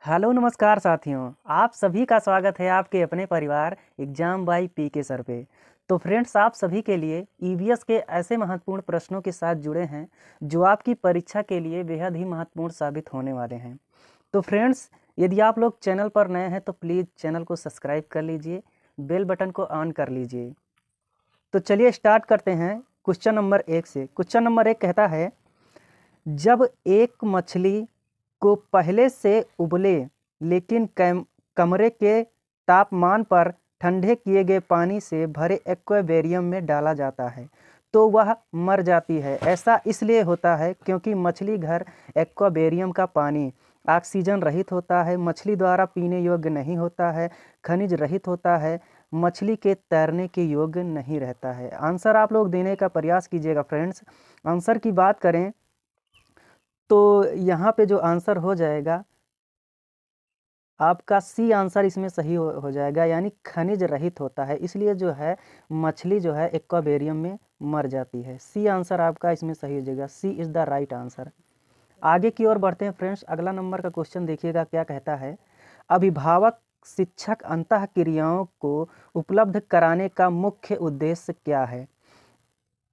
Hello नमस्कार साथियों, आप सभी का स्वागत है आपके अपने परिवार एग्जाम बाई पी के सर पे। तो फ्रेंड्स, आप सभी के लिए ईवीएस के ऐसे महत्वपूर्ण प्रश्नों के साथ जुड़े हैं जो आपकी परीक्षा के लिए बेहद ही महत्वपूर्ण साबित होने वाले हैं। तो फ्रेंड्स, यदि आप लोग चैनल पर नए हैं तो प्लीज़ चैनल को सब्सक्राइब कर लीजिए, बेल बटन को ऑन कर लीजिए। तो चलिए स्टार्ट करते हैं क्वेश्चन नंबर 1 से। क्वेश्चन नंबर 1 कहता है, जब एक मछली को पहले से उबले लेकिन कमरे के तापमान पर ठंडे किए गए पानी से भरे एक्वेरियम में डाला जाता है तो वह मर जाती है। ऐसा इसलिए होता है क्योंकि मछली घर एक्वेरियम का पानी ऑक्सीजन रहित होता है, मछली द्वारा पीने योग्य नहीं होता है, खनिज रहित होता है, मछली के तैरने के योग्य नहीं रहता है। आंसर आप लोग देने का प्रयास कीजिएगा फ्रेंड्स। आंसर की बात करें तो यहाँ पे जो आंसर हो जाएगा आपका सी आंसर इसमें सही हो जाएगा, यानी खनिज रहित होता है, इसलिए जो है मछली जो है एक्वेरियम में मर जाती है। सी आंसर आपका इसमें सही हो जाएगा, सी इज़ द राइट आंसर। आगे की ओर बढ़ते हैं फ्रेंड्स। अगला नंबर का क्वेश्चन देखिएगा क्या कहता है। अभिभावक शिक्षक अंतः क्रियाओं को उपलब्ध कराने का मुख्य उद्देश्य क्या है?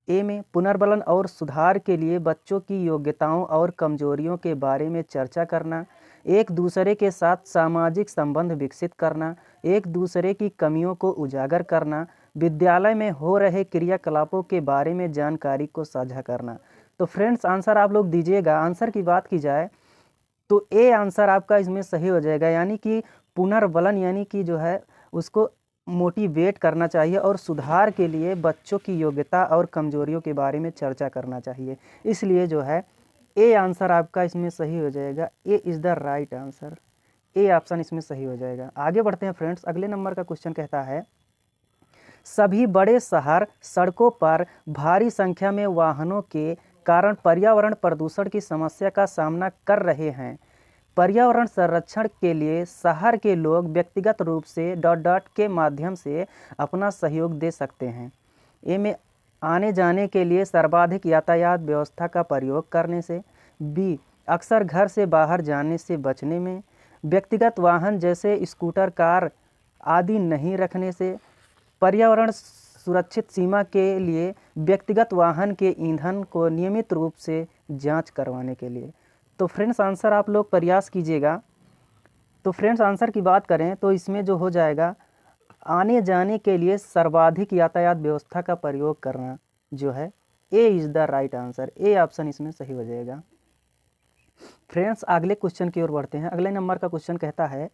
ए में पुनर्बलन और सुधार के लिए बच्चों की योग्यताओं और कमजोरियों के बारे में चर्चा करना, एक दूसरे के साथ सामाजिक संबंध विकसित करना, एक दूसरे की कमियों को उजागर करना, विद्यालय में हो रहे क्रियाकलापों के बारे में जानकारी को साझा करना। तो फ्रेंड्स, आंसर आप लोग दीजिएगा। आंसर की बात की जाए तो ए आंसर आपका इसमें सही हो जाएगा, यानी कि पुनर्बलन यानी कि जो है उसको मोटिवेट करना चाहिए और सुधार के लिए बच्चों की योग्यता और कमजोरियों के बारे में चर्चा करना चाहिए। इसलिए जो है ए आंसर आपका इसमें सही हो जाएगा। A is the right answer. A option इसमें सही हो जाएगा। आगे बढ़ते हैं फ्रेंड्स। अगले नंबर का क्वेश्चन कहता है, सभी बड़े शहर सड़कों पर भारी संख्या में वाहनों के कारण पर्यावरण प्रदूषण की समस्या का सामना कर रहे हैं। पर्यावरण संरक्षण के लिए शहर के लोग व्यक्तिगत रूप से डॉट डॉट के माध्यम से अपना सहयोग दे सकते हैं। ए में आने जाने के लिए सर्वाधिक यातायात व्यवस्था का प्रयोग करने से, बी अक्सर घर से बाहर जाने से बचने में, व्यक्तिगत वाहन जैसे स्कूटर कार आदि नहीं रखने से, पर्यावरण सुरक्षित सीमा के लिए व्यक्तिगत वाहन के ईंधन को नियमित रूप से जांच करवाने के लिए। तो फ्रेंड्स, आंसर आप लोग प्रयास कीजिएगा। तो फ्रेंड्स, आंसर की बात करें तो इसमें जो हो जाएगा आने जाने के लिए सर्वाधिक यातायात व्यवस्था का प्रयोग करना जो है A is the right answer. A option इसमें सही हो जाएगा। फ्रेंड्स, अगले क्वेश्चन की ओर बढ़ते हैं। अगले नंबर का क्वेश्चन कहता है,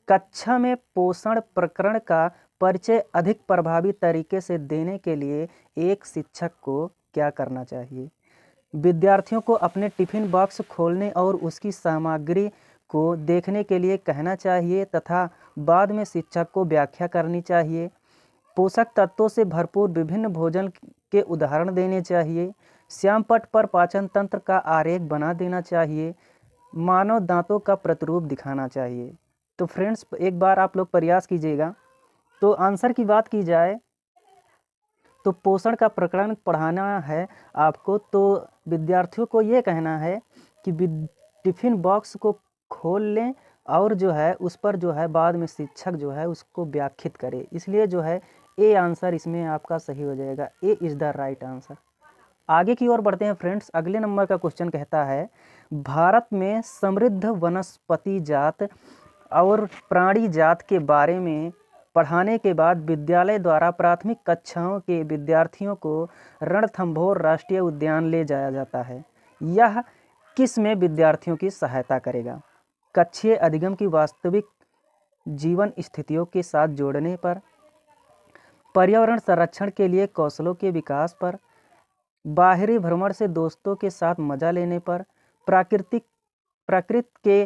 कक्षा में पोषण प्रकरण का परिचय अधिक प्रभावी तरीके से देने के लिए एक शिक्षक को क्या करना चाहिए? विद्यार्थियों को अपने टिफिन बॉक्स खोलने और उसकी सामग्री को देखने के लिए कहना चाहिए तथा बाद में शिक्षक को व्याख्या करनी चाहिए। पोषक तत्वों से भरपूर विभिन्न भोजन के उदाहरण देने चाहिए। श्यामपट्ट पर पाचन तंत्र का आरेख बना देना चाहिए। मानव दांतों का प्रतिरूप दिखाना चाहिए। तो फ्रेंड्स, एक बार आप लोग प्रयास कीजिएगा। तो आंसर की बात की जाए तो पोषण का प्रकरण पढ़ाना है आपको, तो विद्यार्थियों को ये कहना है कि टिफ़िन बॉक्स को खोल लें और जो है उस पर जो है बाद में शिक्षक जो है उसको व्याख्यात करे। इसलिए जो है ए आंसर इसमें आपका सही हो जाएगा। A is the right answer. आगे की ओर बढ़ते हैं फ्रेंड्स। अगले नंबर का क्वेश्चन कहता है, भारत में समृद्ध वनस्पति जात और प्राणी जात के बारे में पढ़ाने के बाद विद्यालय द्वारा प्राथमिक कक्षाओं के विद्यार्थियों को रणथंभौर राष्ट्रीय उद्यान ले जाया जाता है। यह किस में विद्यार्थियों की सहायता करेगा? कक्षीय अधिगम की वास्तविक जीवन स्थितियों के साथ जोड़ने पर, पर्यावरण संरक्षण के लिए कौशलों के विकास पर, बाहरी भ्रमण से दोस्तों के साथ मजा लेने पर, प्रकृति के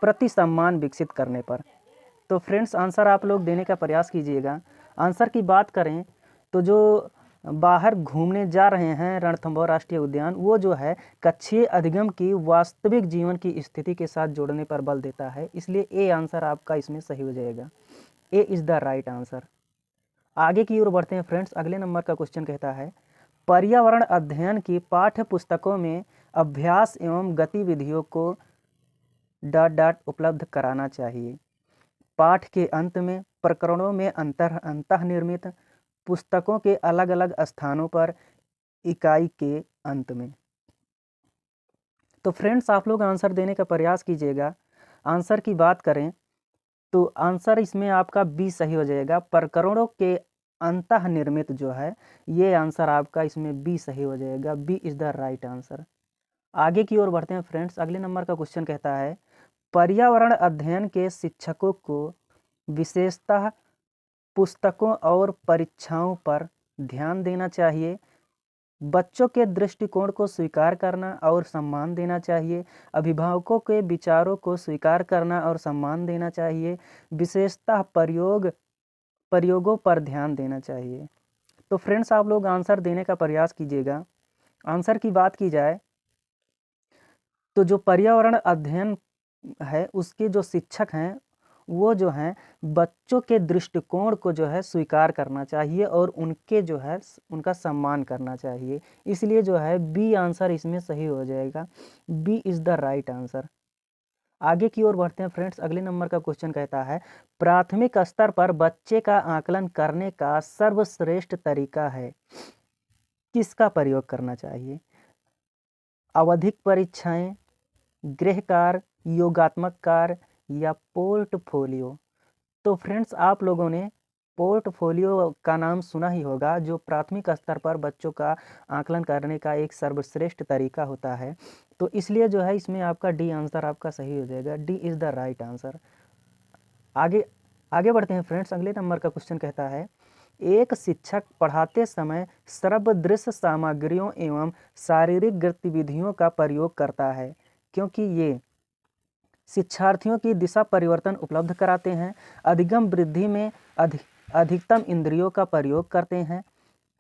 प्रति सम्मान विकसित करने पर। तो फ्रेंड्स, आंसर आप लोग देने का प्रयास कीजिएगा। आंसर की बात करें तो जो बाहर घूमने जा रहे हैं रणथंभौर राष्ट्रीय उद्यान, वो जो है कक्षीय अधिगम की वास्तविक जीवन की स्थिति के साथ जोड़ने पर बल देता है। इसलिए ए आंसर आपका इसमें सही हो जाएगा। A is the right answer. आगे की ओर बढ़ते हैं फ्रेंड्स। अगले नंबर का क्वेश्चन कहता है, पर्यावरण अध्ययन की पाठ्य पुस्तकों में अभ्यास एवं गतिविधियों को डॉट डॉट उपलब्ध कराना चाहिए। पाठ के अंत में प्रकरणों में अंतःनिर्मित पुस्तकों के अलग अलग स्थानों पर इकाई के अंत में। तो फ्रेंड्स आप लोग आंसर देने का प्रयास कीजिएगा। आंसर की बात करें तो आंसर इसमें आपका बी सही हो जाएगा। प्रकरणों के अंतःनिर्मित जो है ये आंसर आपका इसमें बी सही हो जाएगा। B is the right answer. आगे की ओर बढ़ते हैं फ्रेंड्स। अगले नंबर का क्वेश्चन कहता है पर्यावरण अध्ययन के शिक्षकों को विशेषतः पुस्तकों और परीक्षाओं पर ध्यान देना चाहिए। बच्चों के दृष्टिकोण को स्वीकार करना और सम्मान देना चाहिए। अभिभावकों के विचारों को स्वीकार करना और सम्मान देना चाहिए। विशेषतः प्रयोगों पर ध्यान देना चाहिए। तो फ्रेंड्स आप लोग आंसर देने का प्रयास कीजिएगा। आंसर की बात की जाए तो जो पर्यावरण अध्ययन है उसके जो शिक्षक हैं वो जो हैं बच्चों के दृष्टिकोण को जो है स्वीकार करना चाहिए और उनके जो है उनका सम्मान करना चाहिए। इसलिए जो है बी आंसर इसमें सही हो जाएगा। B is the right answer. आगे की ओर बढ़ते हैं फ्रेंड्स। अगले नंबर का क्वेश्चन कहता है प्राथमिक स्तर पर बच्चे का आकलन करने का सर्वश्रेष्ठ तरीका है, किसका प्रयोग करना चाहिए? आवधिक परीक्षाएं, गृह कार्य, योगात्मक कार्य या पोर्टफोलियो। तो फ्रेंड्स आप लोगों ने पोर्टफोलियो का नाम सुना ही होगा, जो प्राथमिक स्तर पर बच्चों का आकलन करने का एक सर्वश्रेष्ठ तरीका होता है। तो इसलिए जो है इसमें आपका डी आंसर आपका सही हो जाएगा। D is the right answer. आगे आगे बढ़ते हैं फ्रेंड्स। अगले नंबर का क्वेश्चन कहता है एक शिक्षक पढ़ाते समय श्रव्य दृश्य सामग्रियों एवं शारीरिक गतिविधियों का प्रयोग करता है क्योंकि ये शिक्षार्थियों की दिशा परिवर्तन उपलब्ध कराते हैं, अधिगम वृद्धि में अधिकतम इंद्रियों का प्रयोग करते हैं,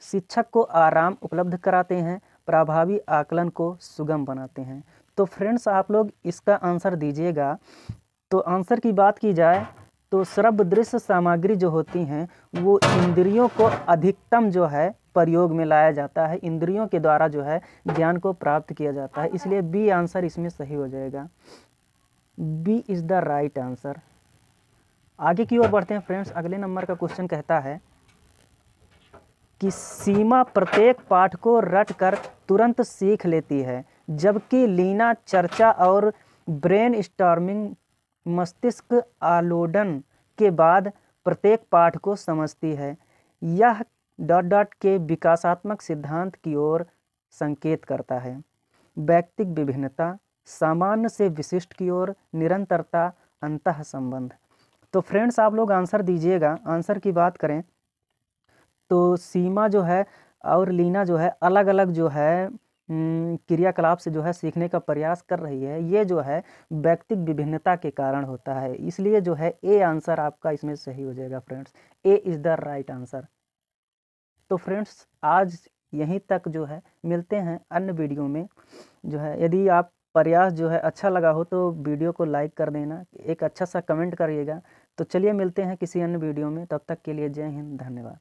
शिक्षक को आराम उपलब्ध कराते हैं, प्रभावी आकलन को सुगम बनाते हैं। तो फ्रेंड्स आप लोग इसका आंसर दीजिएगा। तो आंसर की बात की जाए तो श्रव्य दृश्य सामग्री जो होती हैं वो इंद्रियों को अधिकतम जो है प्रयोग में लाया जाता है, इंद्रियों के द्वारा जो है ज्ञान को प्राप्त किया जाता है। इसलिए बी आंसर इसमें सही हो जाएगा। B is the right answer. आगे की ओर बढ़ते हैं फ्रेंड्स। अगले नंबर का क्वेश्चन कहता है कि सीमा प्रत्येक पाठ को रट कर तुरंत सीख लेती है, जबकि लीना चर्चा और ब्रेन स्टॉर्मिंग मस्तिष्क आलोडन के बाद प्रत्येक पाठ को समझती है। यह डॉट डॉट के विकासात्मक सिद्धांत की ओर संकेत करता है। व्यक्तिक विभिन्नता, सामान्य से विशिष्ट की ओर, निरंतरता, अंतः संबंध। तो फ्रेंड्स आप लोग आंसर दीजिएगा। आंसर की बात करें तो सीमा जो है और लीना जो है अलग अलग जो है क्रियाकलाप से जो है सीखने का प्रयास कर रही है। ये जो है व्यक्तिक विभिन्नता के कारण होता है। इसलिए जो है ए आंसर आपका इसमें सही हो जाएगा friends. A is the right answer. तो फ्रेंड्स आज यहीं तक जो है, मिलते हैं अन्य वीडियो में। जो है यदि आप प्रयास जो है अच्छा लगा हो तो वीडियो को लाइक कर देना, एक अच्छा सा कमेंट करिएगा। तो चलिए मिलते हैं किसी अन्य वीडियो में, तब तक के लिए जय हिंद, धन्यवाद।